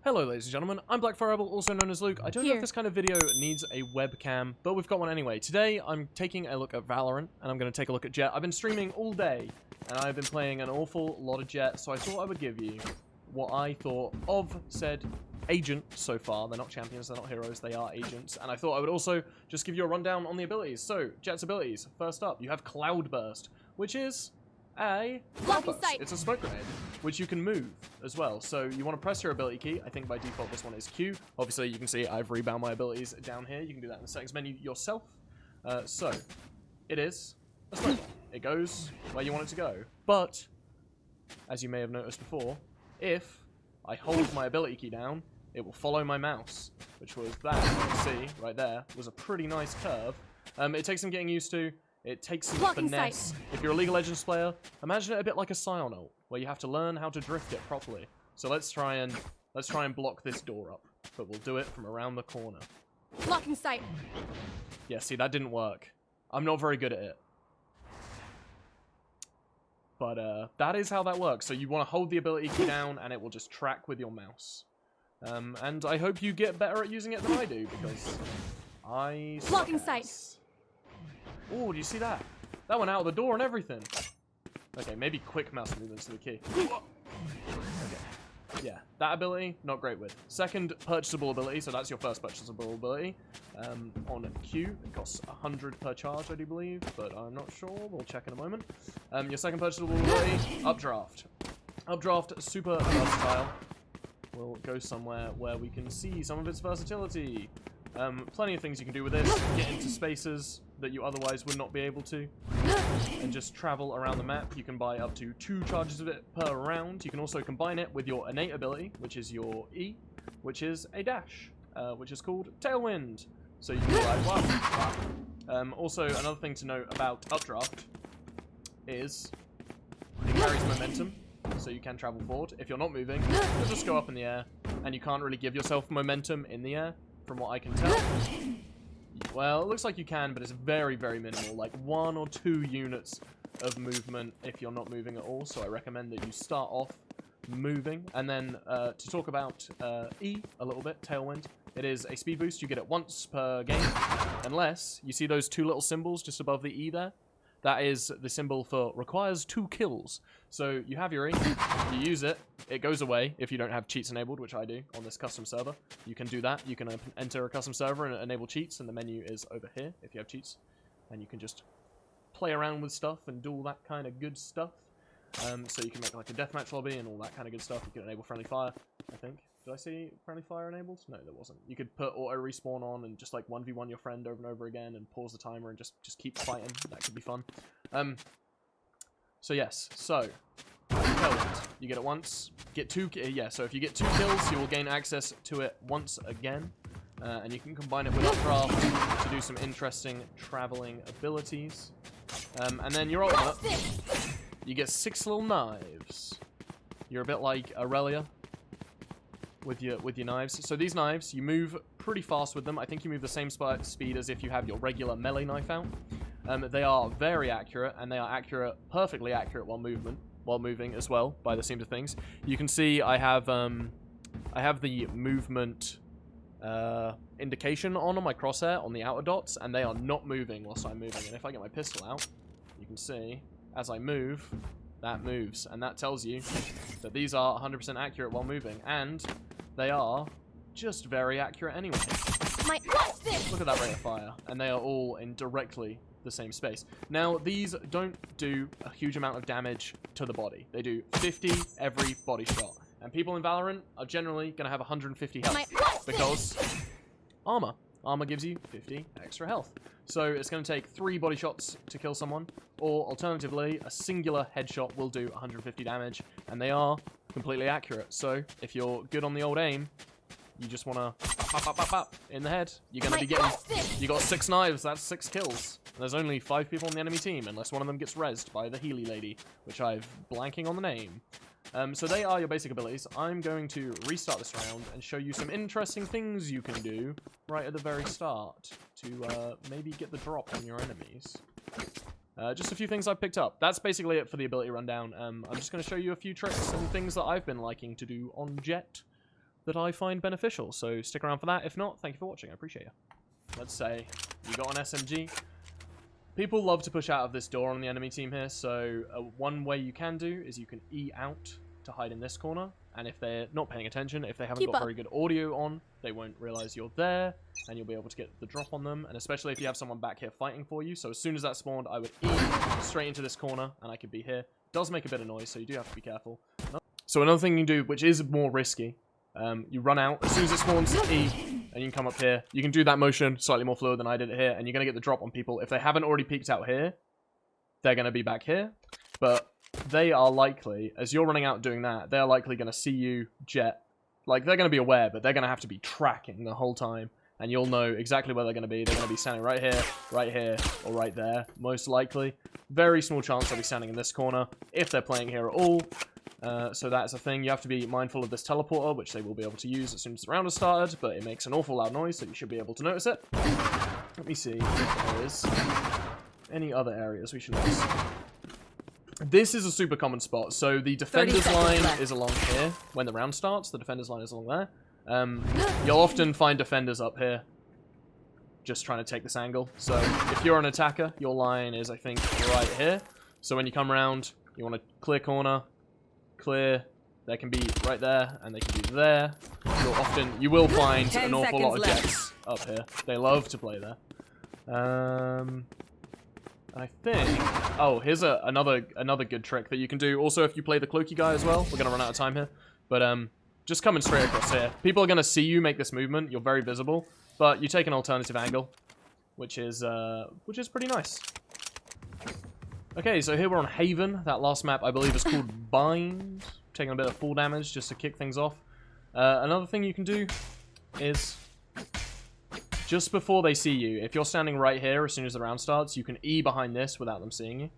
Hello ladies and gentlemen, I'm Black Fireball, also known as Luke. I don't know if this kind of video needs a webcam, but we've got one anyway. Today I'm taking a look at Valorant, and I'm going to take a look at Jett. I've been streaming all day, and I've been playing an awful lot of Jett, so I thought I would give you what I thought of said agent so far. They're not champions, they're not heroes, they are agents. And I thought I would also just give you a rundown on the abilities. So, Jett's abilities. First up, you have Cloudburst, which is a cloudburst. It's a smoke grenade, which you can move as well. So you want to press your ability key. I think by default this one is Q. Obviously you can see I've rebound my abilities down here. You can do that in the settings menu yourself. So it is a smoke bomb. It goes where you want it to go. But as you may have noticed before, if I hold my ability key down, it will follow my mouse, which was that, you can see right there, was a pretty nice curve. It takes some getting used to. It takes some finesse. If you're a League of Legends player, imagine it a bit like a Scion ult, where you have to learn how to drift it properly. So let's try and block this door up, but we'll do it from around the corner. Blocking sight. Yeah, see, that didn't work. I'm not very good at it. But that is how that works. So you want to hold the ability key down, and it will just track with your mouse. And I hope you get better at using it than I do, because I suck. Blocking sight. Oh, do you see that? That went out of the door and everything. Okay, maybe quick mouse movements to the key. Okay. Yeah, that ability, not great with. Second purchasable ability, so that's your first purchasable ability. On Q, it costs 100 per charge, I do believe, but I'm not sure. We'll check in a moment. Your second purchasable ability, Updraft. Updraft, super versatile. We'll go somewhere where we can see some of its versatility. Plenty of things you can do with this. Get into spaces that you otherwise would not be able to, and just travel around the map. You can buy up to 2 charges of it per round. You can also combine it with your innate ability, which is your E, which is a dash, which is called Tailwind. So you can be like, wow. Also, another thing to note about Updraft is it carries momentum, so you can travel forward. If you're not moving, you'll just go up in the air, and you can't really give yourself momentum in the air, from what I can tell. Well, it looks like you can, but it's very, very minimal, like 1 or 2 units of movement if you're not moving at all. So I recommend that you start off moving. And then to talk about E a little bit, Tailwind, it is a speed boost. You get it once per game, unless you see those 2 little symbols just above the E there. That is the symbol for requires 2 kills. So you have your E, you use it, it goes away if you don't have cheats enabled, which I do on this custom server. You can do that. You can enter a custom server and enable cheats, and the menu is over here if you have cheats. And you can just play around with stuff and do all that kind of good stuff. So you can make like a deathmatch lobby and all that kind of good stuff. You can enable friendly fire, I think. Did I see friendly fire enabled? No, there wasn't. You could put auto respawn on and just like 1v1 your friend over and over again and pause the timer and just keep fighting. That could be fun. So yes, so you get it once. Get 2. Yeah, so if you get 2 kills, you will gain access to it once again, and you can combine it with Updraft to do some interesting traveling abilities. And then your ultimate, you get 6 little knives. You're a bit like Aurelia with your knives. So these knives, you move pretty fast with them. I think you move the same speed as if you have your regular melee knife out. They are very accurate, and they are perfectly accurate while moving as well, by the seams of things. You can see I have the movement indication on my crosshair on the outer dots, and they are not moving whilst I'm moving. And if I get my pistol out, you can see as I move, that moves, and that tells you that these are 100% accurate while moving, and they are just very accurate anyway. Look at that rate of fire, and they are all in directly the same space. Now, these don't do a huge amount of damage to the body. They do 50 every body shot, and people in Valorant are generally going to have 150 health, because armor. Armor gives you 50 extra health. So it's going to take 3 body shots to kill someone, or alternatively, a singular headshot will do 150 damage, and they are completely accurate. So if you're good on the old aim, you just want to pop in the head. You're going to be getting... You got 6 knives, that's 6 kills. And there's only 5 people on the enemy team, unless one of them gets rezzed by the Healy lady, which I'm blanking on the name. So they are your basic abilities. I'm going to restart this round and show you some interesting things you can do right at the very start to maybe get the drop on your enemies. Just a few things I've picked up. That's basically it for the ability rundown. I'm just going to show you a few tricks and things that I've been liking to do on Jett. that I find beneficial. So stick around for that. If not, thank you for watching. I appreciate you. Let's say you got an SMG. People love to push out of this door on the enemy team here, so one way you can do is you can E out to hide in this corner, and if they're not paying attention, if they haven't got very good audio on, they won't realize you're there, and you'll be able to get the drop on them, and especially if you have someone back here fighting for you. So as soon as that spawned, I would E straight into this corner, and I could be here. It does make a bit of noise, so you do have to be careful. So another thing you can do, which is more risky, you run out, as soon as it spawns, E, and you can come up here. You can do that motion slightly more fluid than I did it here, and you're going to get the drop on people. If they haven't already peeked out here, they're going to be back here. But they are likely, as you're running out doing that, they're likely going to see you, Jett. Like, they're going to be aware, but they're going to have to be tracking the whole time. And you'll know exactly where they're going to be. They're going to be standing right here, or right there, most likely. Very small chance they'll be standing in this corner, if they're playing here at all. So that's a thing. You have to be mindful of this teleporter, which they will be able to use as soon as the round has started, but it makes an awful loud noise, so you should be able to notice it. Let me see if there is any other areas we should notice. This is a super common spot. So the defender's line is along here. When the round starts, the defender's line is along there. You'll often find defenders up here, just trying to take this angle. So if you're an attacker, your line is, I think, right here. So when you come around, you want to clear corner, clear. They can be right there, and they can be there. You will find an awful lot of Jetts up here. They love to play there. I think. Oh, here's another good trick that you can do. Also, if you play the cloaky guy as well, we're gonna run out of time here. But just coming straight across here. People are gonna see you make this movement. You're very visible, but you take an alternative angle, which is pretty nice. Okay, so here we're on Haven. That last map, I believe, is called Bind. Taking a bit of full damage just to kick things off. Another thing you can do is, just before they see you, if you're standing right here as soon as the round starts, you can E behind this without them seeing you,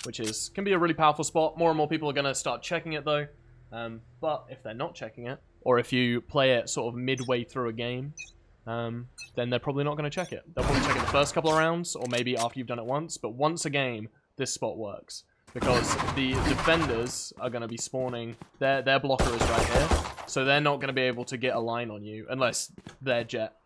which can be a really powerful spot. More and more people are going to start checking it, though. But if they're not checking it, or if you play it sort of midway through a game, then they're probably not going to check it. They'll probably check it the first couple of rounds, or maybe after you've done it once. But once a game, this spot works, because the defenders are going to be spawning. Their blocker is right here, so they're not going to be able to get a line on you unless their Jett.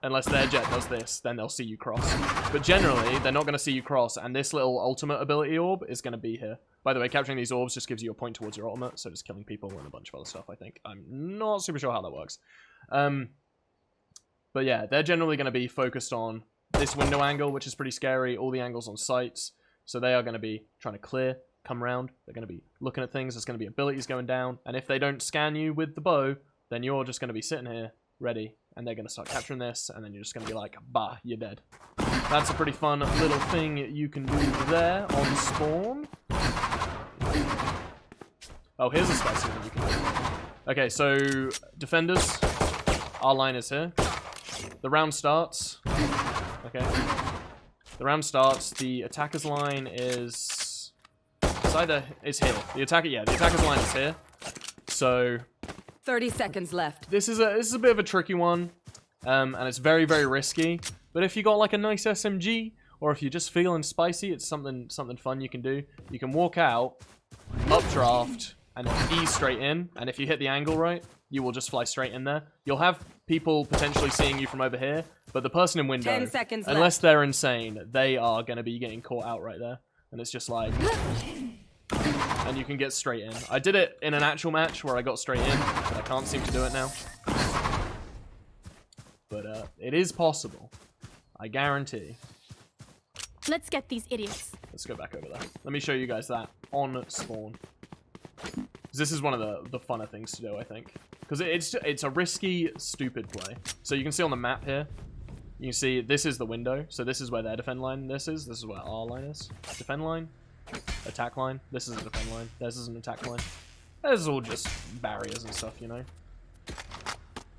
Unless their Jett does this, then they'll see you cross. But generally, they're not going to see you cross, and this little ultimate ability orb is going to be here. By the way, capturing these orbs just gives you a point towards your ultimate, so just killing people and a bunch of other stuff, I think. I'm not super sure how that works. But yeah, they're generally going to be focused on this window angle, which is pretty scary, all the angles on sights. So they are going to be trying to clear, come around. They're going to be looking at things. There's going to be abilities going down. And if they don't scan you with the bow, then you're just going to be sitting here, ready. And they're going to start capturing this. And then you're just going to be like, bah, you're dead. That's a pretty fun little thing you can do there on spawn. Oh, here's a spicy one you can do. Okay, so defenders. Our line is here. The round starts. Okay. The round starts. The attacker's line is here. The attacker's line is here. So 30 seconds left. This is a bit of a tricky one, and it's very, very risky. But if you got like a nice SMG, or if you're just feeling spicy, it's something fun you can do. You can walk out, updraft, and then E straight in. And if you hit the angle right, you will just fly straight in there. You'll have people potentially seeing you from over here, but the person in window, 10 seconds unless left. they're insane, they are going to be getting caught out right there. And it's just like... and you can get straight in. I did it in an actual match where I got straight in, but I can't seem to do it now. But it is possible. I guarantee. Let's get these idiots. Let's go back over there. Let me show you guys that on spawn. This is one of the funner things to do, I think. Because it's a risky, stupid play. So you can see on the map here, you can see this is the window. So this is where their defend line this is where our line is. Defend line, attack line. This is a defend line. This is an attack line. This is all just barriers and stuff, you know.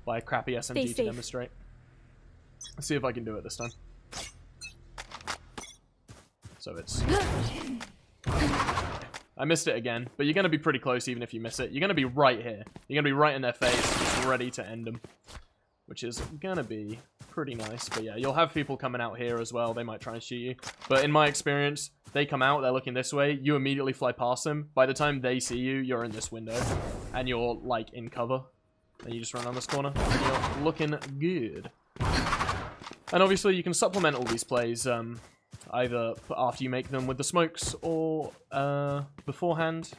By a crappy SMG to demonstrate. Let's see if I can do it this time. So it's... I missed it again, but you're going to be pretty close even if you miss it. You're going to be right here. You're going to be right in their face, just ready to end them. Which is going to be pretty nice. But yeah, you'll have people coming out here as well. They might try and shoot you. But in my experience, they come out, they're looking this way. You immediately fly past them. By the time they see you, you're in this window. And you're, like, in cover. And you just run around this corner, and you're looking good. And obviously, you can supplement all these plays, either after you make them with the smokes, or beforehand.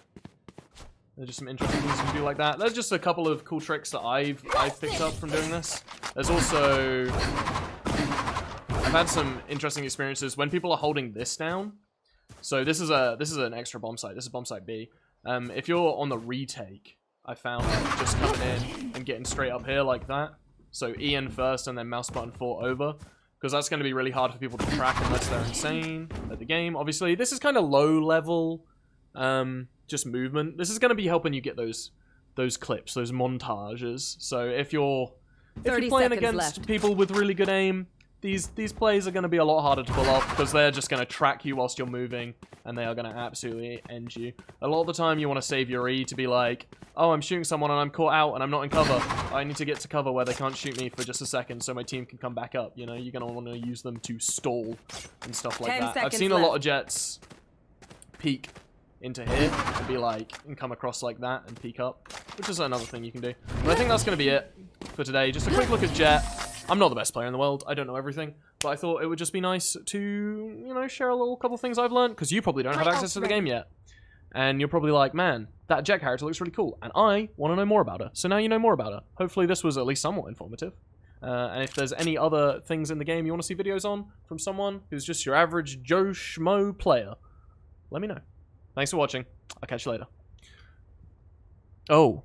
There's just some interesting things you can do like that. There's just a couple of cool tricks that I've picked up from doing this. There's also... I've had some interesting experiences when people are holding this down. So this is an extra bomb site. This is bomb site B. If you're on the retake, I found just coming in and getting straight up here like that. So E in first and then mouse button 4 over. Because that's going to be really hard for people to track unless they're insane at the game. Obviously, this is kind of low level, just movement. This is going to be helping you get those clips, those montages. So if you're playing against people with really good aim, these plays are going to be a lot harder to pull off because they're just going to track you whilst you're moving, and they are going to absolutely end you. A lot of the time, you want to save your E to be like, oh, I'm shooting someone and I'm caught out and I'm not in cover. I need to get to cover where they can't shoot me for just a second so my team can come back up. You know, you're going to want to use them to stall and stuff like that. I've seen a lot of Jetts peek into here and be like, and come across like that and peek up, which is another thing you can do. But I think that's going to be it for today. Just a quick look at Jett. I'm not the best player in the world. I don't know everything. But I thought it would just be nice to, you know, share a little couple things I've learned. Because you probably don't have access to the game yet. And you're probably like, man, that Jett character looks really cool. And I want to know more about her. So now you know more about her. Hopefully this was at least somewhat informative. And if there's any other things in the game you want to see videos on from someone who's just your average Joe Schmo player, let me know. Thanks for watching. I'll catch you later. Oh,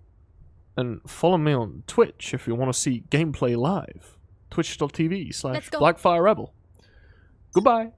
and follow me on Twitch if you want to see gameplay live. Twitch.tv/BlackfireRebel. Goodbye.